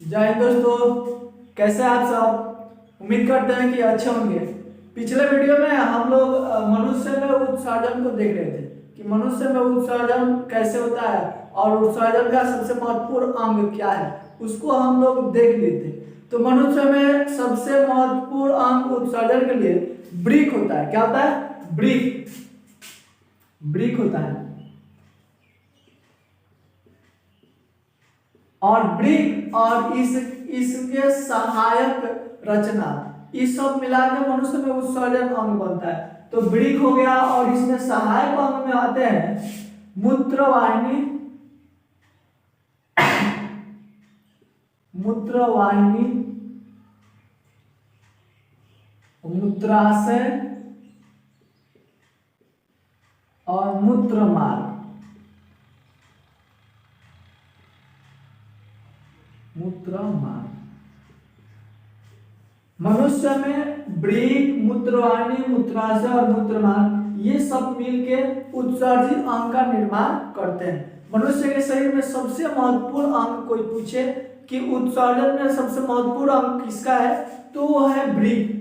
जय हिंद दोस्तों, कैसे हैं आप सब। उम्मीद करते हैं कि अच्छे होंगे। पिछले वीडियो में हम लोग मनुष्य में उत्सर्जन को देख रहे थे कि मनुष्य में उत्सर्जन कैसे होता है और उत्सर्जन का सबसे महत्वपूर्ण अंग क्या है, उसको हम लोग देख लिए थे। तो मनुष्य में सबसे महत्वपूर्ण अंग उत्सर्जन के लिए ब्रीक होता है। क्या होता है? ब्रीक होता है। और ब्रीक और इसके सहायक रचना, इस सब मिलाकर मनुष्य में उत्सर्जन अंग बनता है। तो ब्रीक हो गया और इसमें सहायक अंग में आते हैं मूत्रवाहिनी, मूत्राशय और मूत्रमार्ग। मनुष्य में ब्रीक, मूत्रवाहिनी, मूत्राशय और मूत्रमार्ग ये सब मिलके उत्सर्जित अंग का निर्माण करते हैं। मनुष्य के शरीर में सबसे महत्वपूर्ण अंग कोई पूछे कि उत्सर्जन में सबसे महत्वपूर्ण अंग किसका है, तो वो है ब्रीक।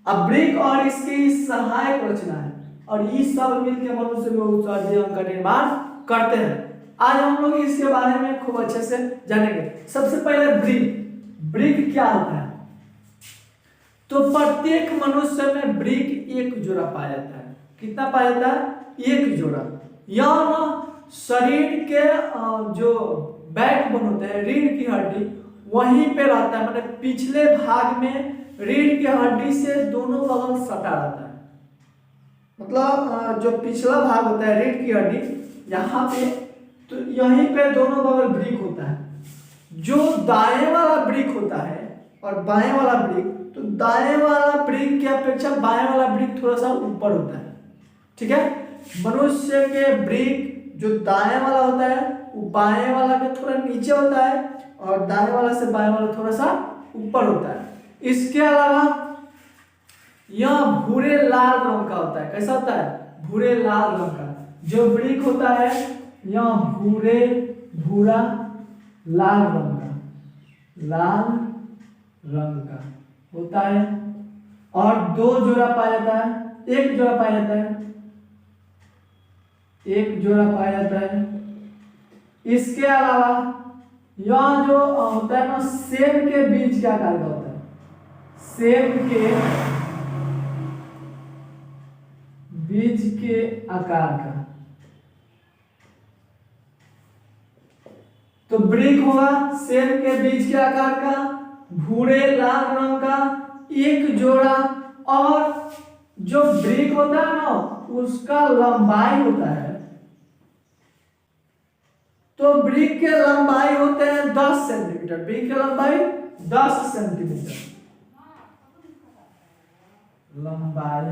अब ब्रीक और इसकी सहायक रचना है और ये सब मिलकर मनुष्य में उत्सर्जित अंग का निर्माण करते हैं। आज हम लोग इसके बारे में खूब अच्छे से जानेंगे। सबसे पहले ब्रीक क्या होता है? तो प्रत्येक मनुष्य में ब्रीक एक जोड़ा पाया जाता है। कितना पाया जाता है? एक जोड़ा। यह ना शरीर के जो बैकबोन होते हैं, रीढ़ की हड्डी, वहीं पे रहता है। मतलब पिछले भाग में रीढ़ की हड्डी से दोनों बगल सटा रहता है। मतलब जो पिछला भाग होता है रीढ़ की हड्डी, यहाँ पे तो यहीं पे दोनों बगल ब्रीक होता है। जो दाएं वाला ब्रीक होता है और बाएं वाला ब्रीक, तो दाएं वाला ब्रीक की अपेक्षा बाएं वाला ब्रीक थोड़ा सा ऊपर होता है। ठीक है, मनुष्य के ब्रीक जो दाएं वाला होता है वो बाएं वाला के थोड़ा नीचे होता है और दाएं वाला से बाएं वाला थोड़ा सा ऊपर होता है। इसके अलावा यह भूरे लाल रंग का होता है। कैसा होता है? भूरे लाल रंग का जो ब्रीक होता है, यह भूरा लाल रंग का होता है। और दो जोड़ा पाया जाता है, एक जोड़ा पाया जाता है। इसके अलावा यह जो होता है ना, सेब के बीज के आकार का होता है। सेब के बीज के आकार का। तो ब्रीक होगा सेब के बीज के आकार का, भूरे लाल रंग का, एक जोड़ा। और जो ब्रीक होता है ना, उसका लंबाई होता है, तो ब्रीक के लंबाई होते हैं 10 सेंटीमीटर। ब्रीक के लंबाई 10 सेंटीमीटर लंबाई,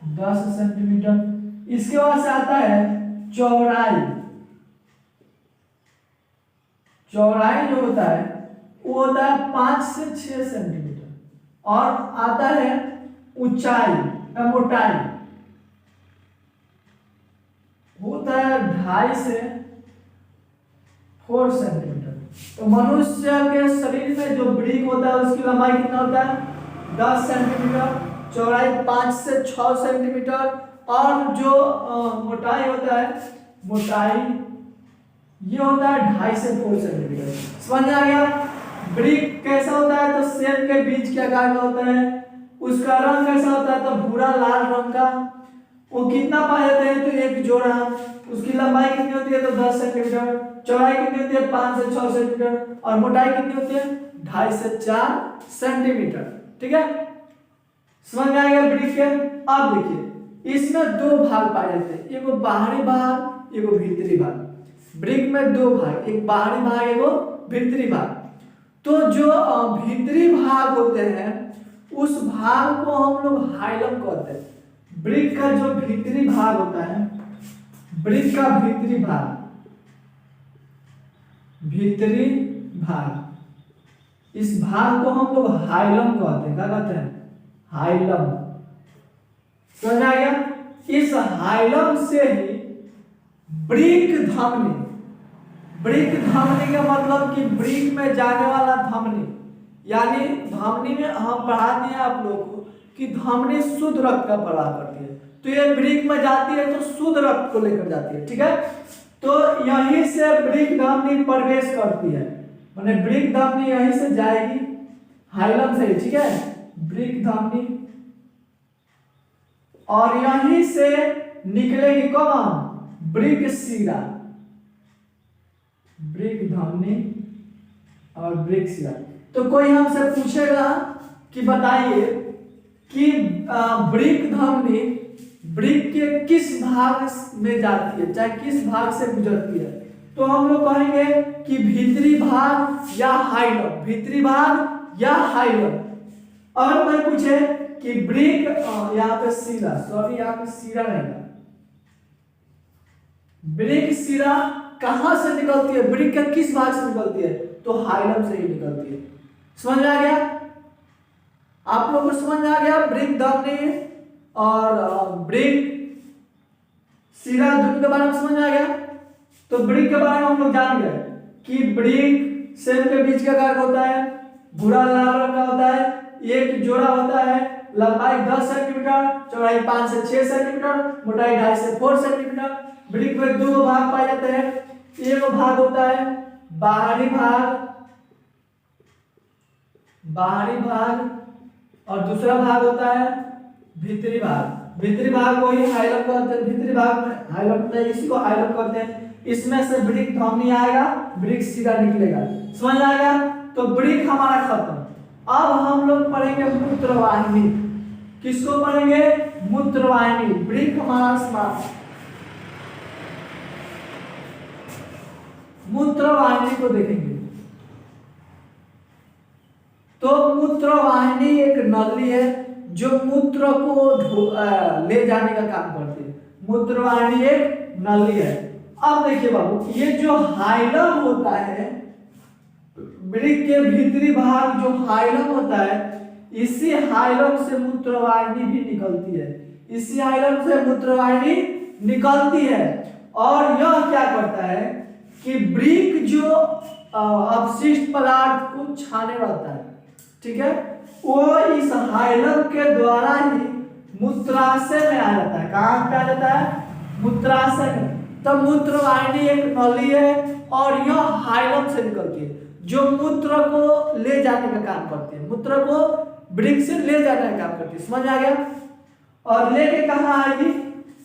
10 सेंटीमीटर। इसके बाद से आता है चौड़ाई जो होता है वो होता है 5 से 6 सेंटीमीटर। और आता है ऊंचाई, मोटाई होता है 2.5 से 4 सेंटीमीटर। तो मनुष्य के शरीर में जो ब्रीक होता है उसकी लंबाई कितना होता है? 10 सेंटीमीटर, चौड़ाई 5 से 6 सेंटीमीटर और जो मोटाई होता है, ये होता है 2.5 से 4 सेंटीमीटर। समझ आ गया? ब्रीक कैसा होता है? तो सेब के बीज के आकार का होता है। उसका रंग कैसा होता है? तो भूरा लाल रंग का। वो कितना पाए जाते हैं? तो एक जोड़ा। उसकी लंबाई कितनी होती है? तो 10 सेंटीमीटर। चौड़ाई कितनी होती है? 5 से 6 सेंटीमीटर। और मोटाई कितनी होती है? 2.5 से 4 सेंटीमीटर। ठीक है, समझ में आएगा ब्रीक के। अब देखिए, इसमें दो भाग पाए जाते हैं, एक बाहरी भाग, एक भीतरी भाग। ब्रीक में दो भाग, एक बाहरी भाग, एक भीतरी भाग। तो जो भीतरी भाग होते हैं उस भाग को हम लोग हाइलम कहते हैं। ब्रीक का जो भीतरी भाग होता है, ब्रीक का भीतरी भाग, इस भाग को हम लोग हाइलम कहते हैं। क्या कहते हैं? हाइलम। समझ आ गया? इस हाइलम से ही ब्रीक ब्रिक धमनी का मतलब कि ब्रिक में जाने वाला धमनी, यानी धमनी में हम पढ़ा दिए आप लोगों को कि धमनी शुद्ध रक्त का प्रवाह करती है, तो ये ब्रिक में जाती है तो शुद्ध रक्त को लेकर जाती है, ठीक है। तो यहीं से ब्रिक धमनी प्रवेश करती है, माने ब्रिक धमनी यहीं से जाएगी हाइलम से, ठीक है, ब्रिक धमनी, और यहीं से निकलेगी कौन, ब्रिक शिरा, ब्रिक धमनी और ब्रिक शिरा। तो कोई हमसे पूछेगा कि बताइए कि ब्रिक धमनी ब्रिक के किस भाग में जाती है, चाहे किस भाग से गुजरती है, तो हम लोग कहेंगे कि भीतरी भाग या हाइलम, भीतरी भाग या हाइलम। अगर कोई पूछे कि ब्रिक यहाँ पे शिरा, सॉरी यहाँ पे शिरा रहेगा, ब्रिक शिरा कहां से निकलती है, ब्रिक के किस भाग से निकलती है, तो हाइलम से ही निकलती है। समझ में आ गया आप लोगों को, समझ में आ गया ब्रिक धमनी और ब्रिक शिरा दोनों के बारे में समझ में आ गया। तो ब्रिक के बारे में हम लोग जान गए कि ब्रिक सेल के बीच का कार्य होता है, भूरा लाल रंग का होता है, एक जोड़ा होता है, लंबाई 10 सेंटीमीटर, चौड़ाई 5 से 6 सेंटीमीटर, मोटाई 2.5 से 4 सेंटीमीटर। ब्रिक में दो भाग पाए जाते हैं, एक भाग होता है बाहरी भाग, बाहरी भाग, और दूसरा भाग होता है भीतरी भाग। भीतरी भाग को ही हाइलम कहते हैं, भीतरी भाग में हाइलम, इसी को हाइलम कहते हैं। इसमें से ब्रिक धमनी आएगा, ब्रिक शिरा निकलेगा। समझ आ गया। तो ब्रिक हमारा खत्म। अब हम लोग पढ़ेंगे मूत्रवाहिनी। किसको पढ़ेंगे, मूत्रवाहिनी। ब्रिक हमारा समाप्त, मूत्रवाहिनी को देखेंगे। तो मूत्रवाहिनी एक नली है जो मूत्र को ले जाने का काम करती है। मूत्रवाहिनी एक नली है। अब देखिए बाबू, ये जो हाइलम होता है, ब्रिक के भीतरी भाग जो हाइलम होता है, इसी हाइलम से मूत्रवाहिनी भी निकलती है। इसी हाइलम से मूत्रवाहिनी निकलती है। और यह क्या करता है कि ब्रिक जो अपशिष्ट पदार्थ को छाने रहता है, ठीक है, वो इस हाइलम के द्वारा ही मूत्राशय में आ जाता है। कहाँ पे आ जाता है, मूत्राशय में। तब मूत्रवाहिनी एक नली है और यह हाइलम से निकलती है, जो मूत्र को ले जाने का काम करती है, मूत्र को ब्रिक से ले जाने का काम करती है। समझ आ गया। और लेके कहाँ आएगी,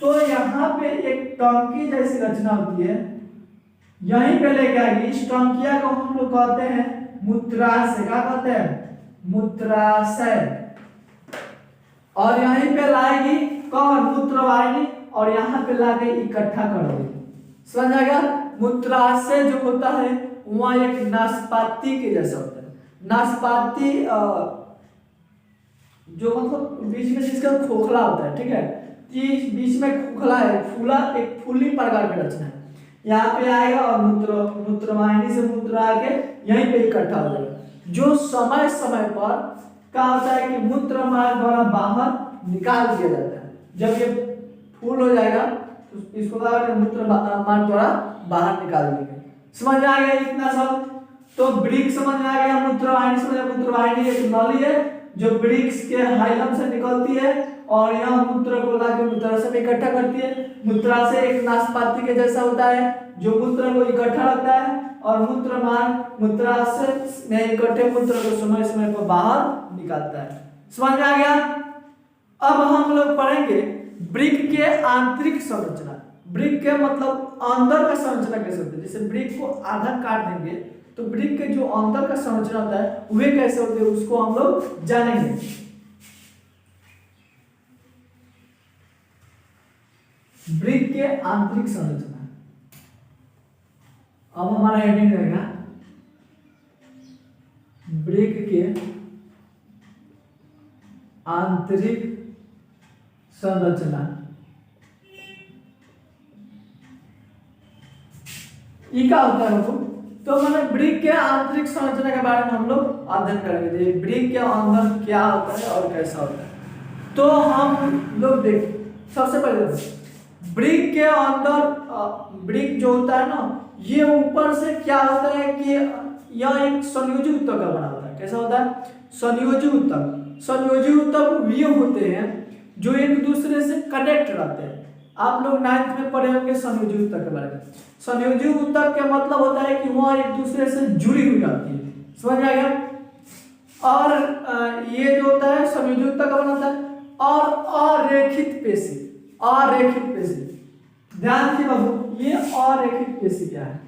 तो यहाँ पे एक टंकी जैसी रचना होती है, यहीं पे लेके आएगी। इस टंकिया को हम लोग कहते हैं मूत्राशय। क्या कहते हैं, मूत्राशय। और यहीं पे लाएगी कौन, मूत्रवाहिनी, और यहाँ पे लाके इकट्ठा कर देगी। समझ आ गया। मूत्राशय जो होता है वहाँ एक नाशपाती के जैसा होता है। नाशपाती जो मतलब बीच में जिसका खोखला होता है, ठीक है, बीच में खोखला है, फूला, एक फूली प्रकार की रचना है। यहाँ पे आएगा और मूत्रवाहिनी से मूत्र आके यहीं पे इकट्ठा हो जाएगा। जो समय समय पर क्या होता है कि मूत्र मार्ग द्वारा बाहर निकाल दिया जाता है। जब ये फूल हो जाएगा तो इसको मूत्र मार्ग द्वारा बाहर निकाल देंगे। समझ आ गया इतना सब। तो ब्रिक समझ में आ गया, मूत्रवाहिनी समझ। मूत्रवाहिनी एक नली है जो ब्रिक्स के हाइलम से निकलती है और यहाँ मूत्र को लाके मूत्राशय में इकट्ठा करती है। मूत्राशय एक नाशपाती के जैसा होता है जो मूत्र को इकट्ठा रखता है और मूत्र मार्ग मूत्राशय में इकट्ठे मूत्र को समय समय पर बाहर निकालता है। समझ में आ गया। अब हम लोग पढ़ेंगे ब्रिक के आंतरिक संरचना। ब्रिक के मतलब अंदर का संरचना कैसे होता है। जैसे ब्रिक को आधा काट देंगे तो ब्रिक के जो अंदर का संरचना होता है वे कैसे होते हैं, उसको हम लोग जानेंगे। ब्रिक के आंतरिक संरचना। अब हमारा हेडिंग रहेगा ब्रिक के आंतरिक संरचना। ये क्या होता है बाबू, तो मैंने ब्रिक के आंतरिक संरचना के बारे में हम लोग अध्ययन करेंगे। ब्रिक के अंदर क्या होता है और कैसा होता है। तो हम लोग देख, सबसे पहले ब्रिक के अंदर ब्रिक जो होता है ना, ये ऊपर से क्या होता है कि यह एक संयोजी उत्तक का बना होता है। कैसा होता है? संयोजी उत्तक। संयोजी उत्तक वे होते हैं जो एक दूसरे से कनेक्ट रहते हैं। आप लोग 9th में पढ़े होंगे संयोजी उत्तक के बारे में। संयोजी उत्तक का मतलब होता है कि वह एक दूसरे से जुड़ी हुई रहती है। समझ आ गया? और ये जो होता है संयोजी उत्तक का बना होता है। और अरेखित पेशी, अरेखित पेशी, ध्यान से बाबू, ये अरेखित पेशी क्या है?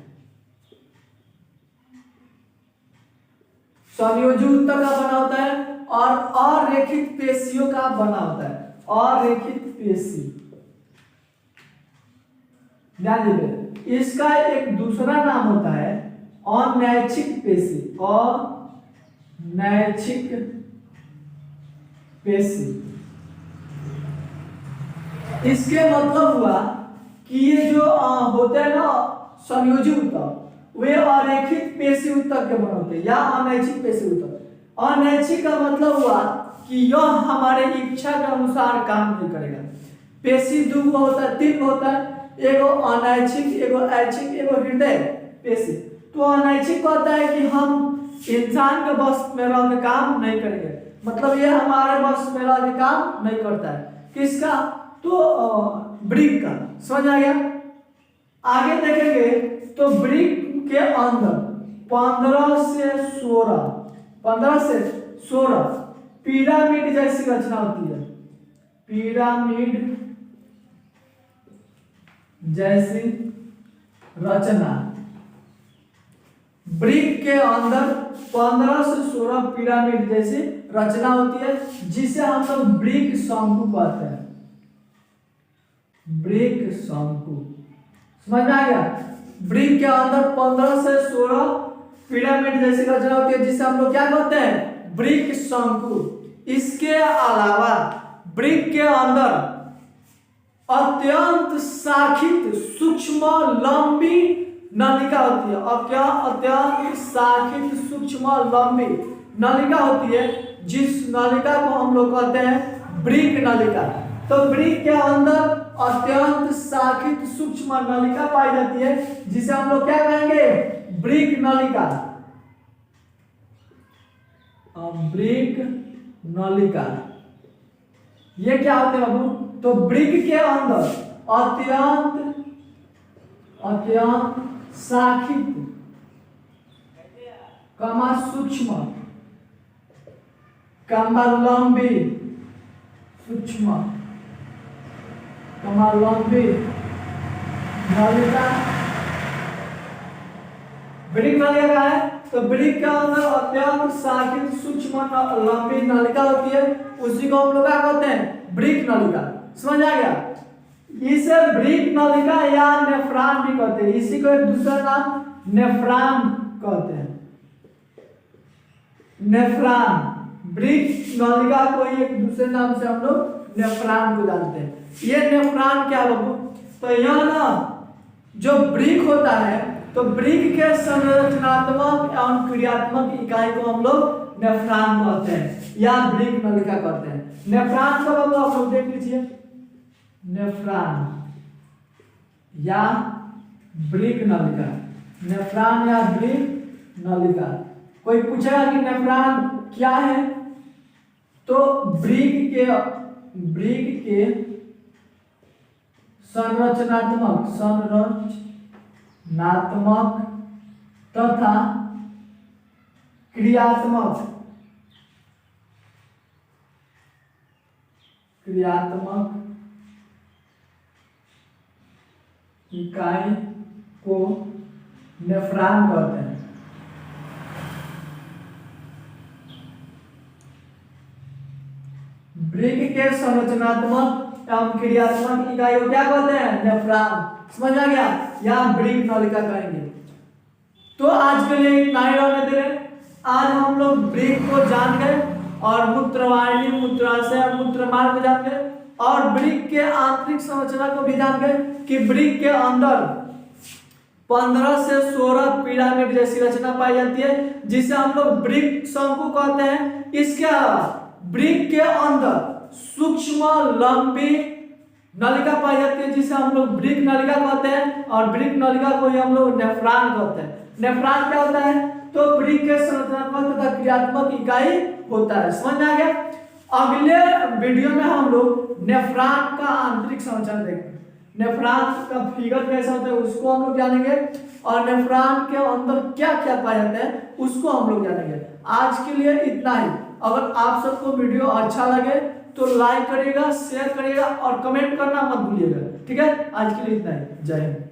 संयोजी उत्तक का बना होता है और अरेखित पेशियों का बना होता है। अरेखित पेशी, ध्यान दीजिए, इसका एक दूसरा नाम होता है अनैच्छिक पेशी। अनैच्छिक पेशी, इसके मतलब हुआ कि ये जो होते हैं ना संयोजी उत्तक, वे अरेखित पेशी उत्तक के बने होते हैं या अनैच्छिक पेशी उत्तक। अनैच्छिक का मतलब हुआ कि यह हमारे इच्छा के अनुसार काम नहीं करेगा। पेशी दो होता है, 3 होता है, एगो अनैच्छिक, एगो ऐच्छिक, एगो हृदय पेशी। तो अनैच्छिक होता है कि हम इंसान के बस में रह के काम नहीं करेंगे, मतलब ये हमारे बस में रह के काम नहीं करता है। किसका? तो वृक्क का। समझ आ गया? आगे देखेंगे तो वृक्क के अंदर 15 से 16 पिरामिड जैसी रचना होती है। पिरामिड जैसी रचना, वृक्क के अंदर 15 से 16 पिरामिड जैसी रचना होती है, जिसे हम लोग वृक्क शंकु कहते हैं। वृक्क शंकु, समझ में आ गया? वृक्क के अंदर 15 से 16 पिरामिड जैसी रचना होती है, जिसे हम लोग क्या कहते हैं? वृक्क शंकु। इसके अलावा वृक्क के अंदर अत्यंत शाखित सूक्ष्म लंबी नलिका होती है। अब क्या? अत्यंत शाखित सूक्ष्म लंबी नलिका होती है, जिस नलिका को हम लोग कहते हैं वृक्क नलिका। तो वृक्क के अंदर अत्यंत शाखित सूक्ष्म नलिका पाई जाती है, जिसे हम लोग क्या कहेंगे? वृक्क नलिका। वृक्क नलिका ये क्या होते हैं बाबू? तो वृक्क के अंदर अत्यंत शाखित कमा सूक्ष्म कमा लंबी सूक्ष्म कमा लंबी नलिका। वृक्क नलिका क्या है? तो वृक्क के अंदर अत्यंत शाखित सूक्ष्म लंबी नलिका होती है, उसी को हम लोग क्या कहते हैं? वृक्क नलिका। समझ आ गया? इसे वृक्क नलिका या नेफ्रॉन भी कहते हैं। इसी को एक दूसरा नाम नेफ्रॉन कहते हैं। नेफ्रॉन, वृक्क नलिका को एक दूसरे नाम से हम लोग नेफ्रॉन को जानते हैं। ये नेफ्रॉन क्या बाबू? तो यह ना जो वृक्क होता है, तो वृक्क के संरचनात्मक एवं क्रियात्मक इकाई को हम लोग नेफ्रॉन कहते हैं या वृक्क नलिका कहते हैं। नेफ्रॉन का बाबू आप लोग देख लीजिए, नेफ्रॉन या वृक्क नलिका, नेफ्रॉन या वृक्क नलिका। कोई पूछेगा कि नेफ्रॉन क्या है? तो वृक्क के संरचनात्मक तथा क्रियात्मक इकाई को नेफ्रॉन कहते हैं। वृक्क के संरचनात्मक एवं क्रियात्मक इकाई को क्या कहते हैं? नेफ्रॉन। समझ आ गया? या वृक्क नलिका कहेंगे। तो आज के लिए इतना ही रहने दे रहे। आज हम लोग वृक्क को जान गए और मूत्रवाहिनी, मूत्राशय और मूत्रमार्ग को जान गए और वृक्क के आंतरिक संरचना को भी जान गए कि वृक्क के अंदर 15 से 16 पिरामिड जैसी रचना पाई जाती है, जिसे हम लोग वृक्क शंकु कहते हैं। इसके अलावा वृक्क के अंदर सूक्ष्म लंबी नलिका पाई जाती है जिसे हम लोग ब्रिक नलिका कहते हैं, और ब्रिक नलिका को ही हम लोग नेफ्रॉन कहते हैं। नेफ्रॉन क्या होता है? तो ब्रिक के संरचनात्मक तथा क्रियात्मक इकाई होता है। समझ में आ गया? अगले वीडियो में हम लोग नेफ्रॉन का आंतरिक संरचना देखेंगे, नेफ्रॉन का फिगर कैसा होता है उसको हम लोग जानेंगे, और नेफ्रॉन के अंदर क्या क्या पाया जाता है उसको हम लोग जानेंगे। आज के लिए इतना ही। अगर आप सबको वीडियो अच्छा लगे तो लाइक करिएगा, शेयर करिएगा और कमेंट करना मत भूलिएगा। ठीक है, आज के लिए इतना ही। जय हिंद।